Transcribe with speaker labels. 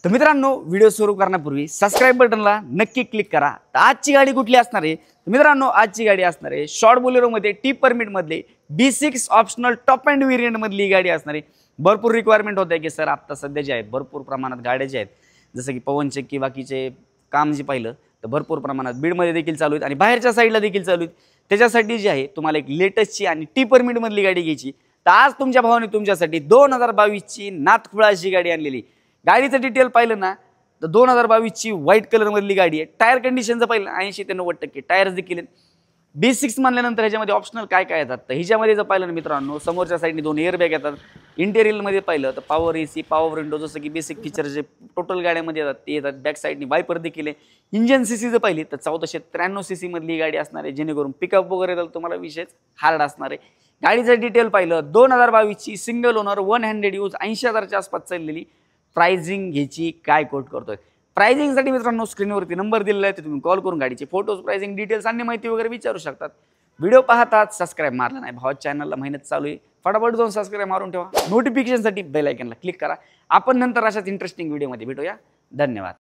Speaker 1: तर मित्रांनो, व्हिडिओ सुरू करण्यापूर्वी सबस्क्राइब बटनला नक्की क्लिक करा। तर आजची गाडी कुठली असणार आहे? तर मित्रांनो, आजची गाडी असणार आहे शॉर्ट बोलेरो मध्ये टी परमिट मधले B6 optional top end variant मधली गाडी असणार आहे। भरपूर रिक्वायरमेंट होते की सर आता सध्या जे आहेत भरपूर प्रमाणात गाड्या जे आहेत, जसं की पवन चक्की बाकीचे काम जे पाहिलं तर भरपूर प्रमाणात बीडमध्ये देखील चालू आहेत आणि बाहेरच्या साईडला देखील चालू आहेत। त्याच्यासाठी जे आहे तुम्हाला एक लेटेस्टची आणि टी परमिट मधली गाडी घ्यायची, तर आज तुमच्या भावाने तुमच्यासाठी 2022 ची नाथखुळा अशी गाडी आणलेली। गाडीचं डिटेल पाहिलं ना तर 2022 ची व्हाईट कलर मधली गाडी आहे। टायर कंडिशनचं पाहिलं 80 ते 90% टायर्स देखील आहेत। B6 म्हणल्यानंतर ह्याच्यामध्ये ऑप्शनल काय काय येतात, तर ह्याच्यामध्ये जर पाहिलं ना मित्रांनो, समोरच्या साईडने 2 एअर बॅग येतात। इंटेरियर मध्ये पाहिलं तर पॉवर AC, पॉवर विंडो, जसं की बेसिक फीचर जे टोटल गाड्यामध्ये येतात ते येतात। बॅक साईडने वायपर देखील आहे। इंजन सीसी जर पाहिली तर 1493 सीसी मधली गाडी असणार आहे, जेणेकरून पिकअप वगैरे तर तुम्हाला विशेष हार्ड असणार आहे। गाडीचं डिटेल पाहिलं 2022 ची सिंगल ओनर 1 हँडेड यूज 80,000च्या आसपास चाललेली। प्राइसिंग घ्यायची काय कोट करतोय, प्राइसिंग साठी मित्रांनो स्क्रीनवरती नंबर दिलेला आहे, तुम्ही कॉल करून गाडीचे फोटोज, प्राइसिंग डिटेल्स आणि माहिती वगैरे विचारू शकतात। व्हिडिओ पाहतात सबस्क्राइब मारला नाही, भावा चॅनलला मेहनत चालू आहे, फटाफट जाऊन सबस्क्राइब मारून ठेवा। नोटिफिकेशनसाठी बेल आयकॉनला क्लिक करा। आपण नंतर अशाच इंटरेस्टिंग व्हिडिओमध्ये भेटूया। धन्यवाद।